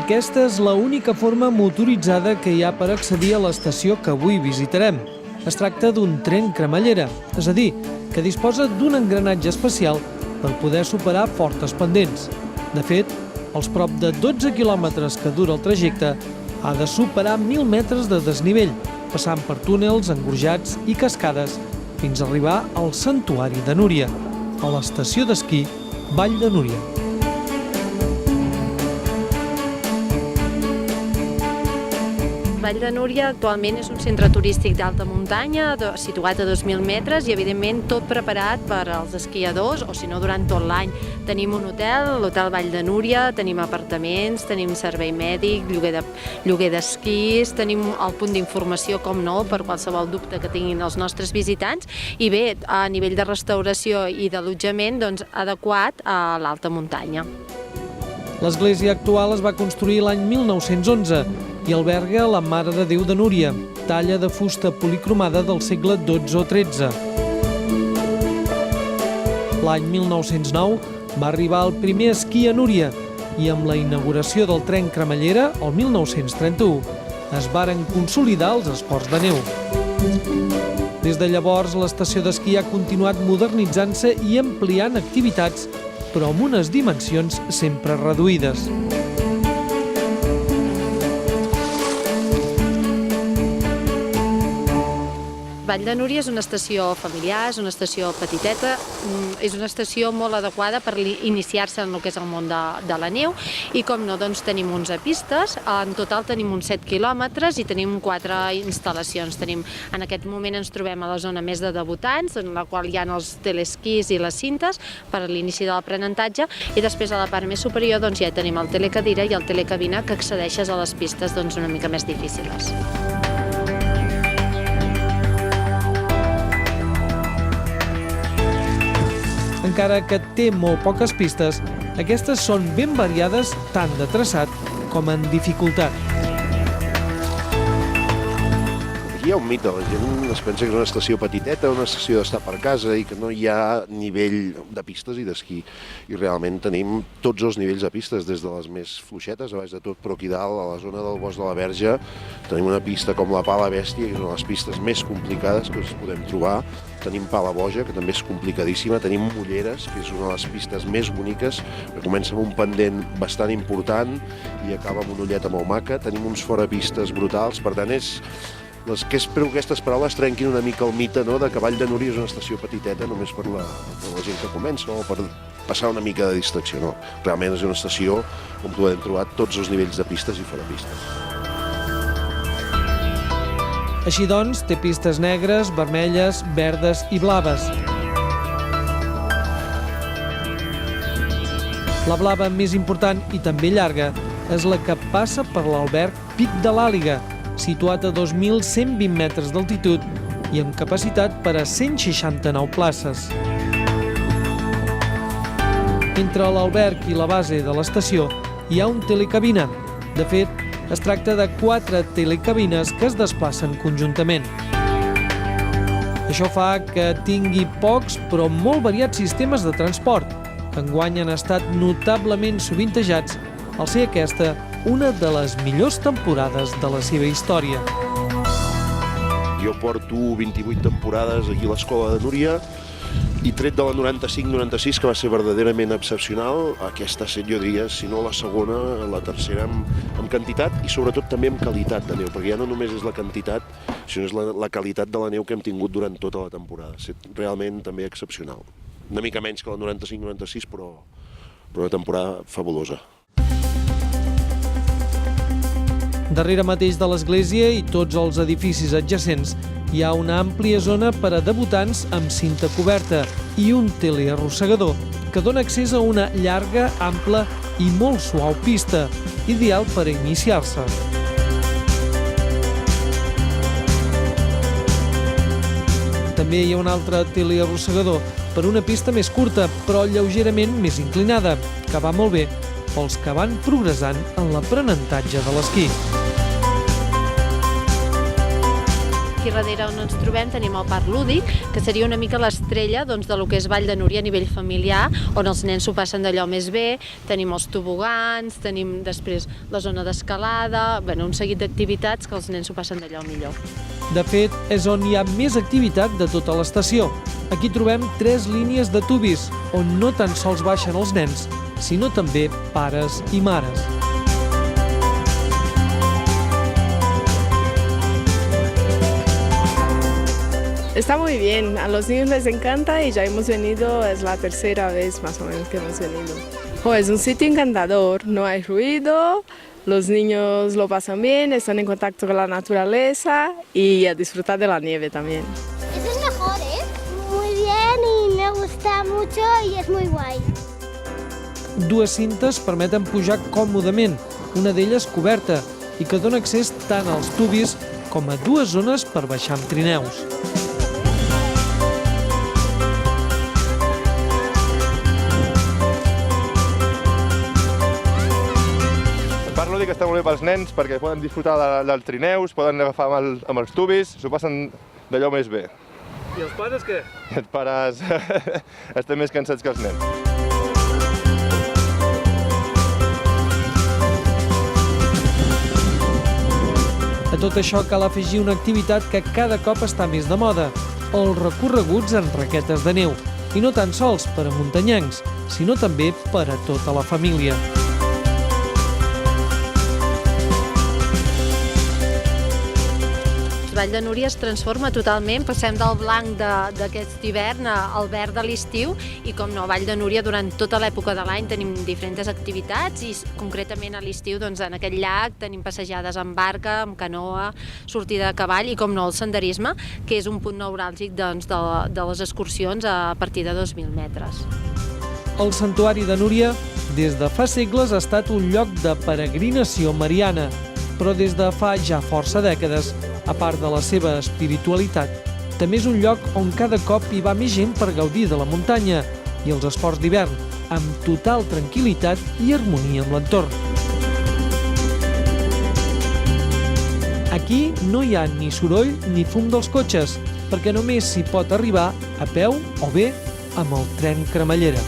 Aquesta és l'única forma motoritzada que hi ha per accedir a l'estació que avui visitarem. Es tracta d'un tren cremallera, és a dir, que disposa d'un engranatge especial per poder superar fortes pendents. De fet, als prop de 12 quilòmetres que dura el trajecte, ha de superar 1.000 metres de desnivell, passant per túnels, engorjats i cascades, fins a arribar al Santuari de Núria, a l'estació d'esquí Vall de Núria. Vall de Núria actualment és un centre turístic d'alta muntanya, situat a 2.000 metres i, evidentment, tot preparat per als esquiadors, o si no, durant tot l'any. Tenim un hotel, l'Hotel Vall de Núria, tenim apartaments, tenim servei mèdic, lloguer d'esquís, tenim el punt d'informació, com no, per qualsevol dubte que tinguin els nostres visitants, i bé, a nivell de restauració i d'allotjament, doncs, adequat a l'alta muntanya. L'església actual es va construir l'any 1911 i alberga la Mare de Déu de Núria, talla de fusta policromada del segle XII o XIII. L'any 1909 va arribar el primer esquí a Núria i amb la inauguració del tren cremallera, el 1931, es varen consolidar els esports de neu. Des de llavors, l'estació d'esquí ha continuat modernitzant-se i ampliant activitats, però amb unes dimensions sempre reduïdes. Vall de Núria és una estació familiar, és una estació petiteta, és una estació molt adequada per iniciar-se en el que és el món de la neu i, com no, doncs tenim 11 pistes, en total tenim uns 7 quilòmetres i tenim 4 instal·lacions. En aquest moment ens trobem a la zona més de debutants, en la qual hi ha els telesquís i les cintes per a l'inici de l'aprenentatge, i després a la part més superior doncs ja tenim el telecadira i el telecabina, que accedeixes a les pistes doncs una mica més difícils. Encara que té molt poques pistes, aquestes són ben variades tant de traçat com en dificultat. Aquí hi ha un mite, la gent es pensa que és una estació petiteta, una estació d'estar per casa i que no hi ha nivell de pistes i d'esquí. I realment tenim tots els nivells de pistes, des de les més fluixetes, a baix de tot, però aquí dalt, a la zona del Bosc de la Verge, tenim una pista com la Pala Bèstia, que és una de les pistes més complicades que us podem trobar. Tenim Pala Boja, que també és complicadíssima. Tenim Mulleres, que és una de les pistes més boniques, que comença amb un pendent bastant important i acaba amb un ullet molt maca. Tenim uns forapistes brutals, per tant, espero que aquestes paraules trenquin una mica el mite, no?, de que Vall de Núria és una estació petiteta només per la gent que comença o per passar una mica de distracció. No, realment és una estació on podem trobar tots els nivells de pistes i forapistes. Així doncs, té pistes negres, vermelles, verdes i blaves. La blava més important i també llarga és la que passa per l'alberg Pic de l'Àliga, situat a 2.120 metres d'altitud i amb capacitat per a 169 places. Entre l'alberg i la base de l'estació hi ha un telecabina. De fet, es tracta de 4 telecabines que es desplacen conjuntament. Això fa que tingui pocs però molt variats sistemes de transport, que enguany han estat notablement sovintejats al ser aquesta una de les millors temporades de la seva història. Jo porto 28 temporades aquí a l'Escola de Núria i tret de la 95-96, que va ser verdaderament excepcional, aquesta ha estat, jo diria, si no la segona, la tercera en quantitat i sobretot també en qualitat de neu, perquè ja no només és la quantitat, sinó és la qualitat de la neu que hem tingut durant tota la temporada. Ha estat realment també excepcional. Una mica menys que la 95-96, però una temporada fabulosa. Darrere mateix de l'església i tots els edificis adjacents hi ha una àmplia zona per a debutants amb cinta coberta i un telearrossegador que dona accés a una llarga, ampla i molt suau pista, ideal per a iniciar-se. També hi ha un altre telearrossegador per una pista més curta, però lleugerament més inclinada, que va molt bé pels que van progressant en l'aprenentatge de l'esquí. aquí darrere on ens trobem tenim el parc lúdic, que seria una mica l'estrella doncs, de lo que és Vall de Núria a nivell familiar, on els nens s'ho passen d'allò més bé, tenim els tobogans, tenim després la zona d'escalada, un seguit d'activitats que els nens s'ho passen d'allò millor. De fet, és on hi ha més activitat de tota l'estació. Aquí trobem 3 línies de tubis, on no tan sols baixen els nens, sinó també pares i mares. Está muy bien, a los niños les encanta y ya hemos venido, es la tercera vez más o menos que hemos venido. Es un sitio encantador, no hay ruido, los niños lo pasan bien, están en contacto con la naturaleza y a disfrutar de la nieve también. Eso es mejor, ¿eh? Muy bien y me gusta mucho y es muy guay. 2 cintes permeten pujar còmodament, una d'elles coberta, i que dona accés tant als tubis com a 2 zones per baixar amb trineus. El parc lúdic està molt bé pels nens perquè poden disfrutar dels trineus, poden agafar amb els tubis, s'ho passen d'allò més bé. I els pares què? Els pares estan més cansats que els nens. A tot això cal afegir una activitat que cada cop està més de moda, els recorreguts en raquetes de neu. I no tan sols per a muntanyencs, sinó també per a tota la família. Vall de Núria es transforma totalment, passem del blanc d'aquest hivern al verd de l'estiu i com no, a Vall de Núria durant tota l'època de l'any tenim diferents activitats i concretament a l'estiu en aquest llac tenim passejades amb barca, amb canoa, sortida de cavall i com no el senderisme, que és un punt neuràlgic de les excursions a partir de 2.000 metres. El Santuari de Núria des de fa segles ha estat un lloc de peregrinació mariana, però des de fa ja força dècades, a part de la seva espiritualitat, també és un lloc on cada cop hi va més gent per gaudir de la muntanya i els esports d'hivern, amb total tranquil·litat i harmonia amb l'entorn. Aquí no hi ha ni soroll ni fum dels cotxes, perquè només s'hi pot arribar a peu o bé amb el tren cremallera.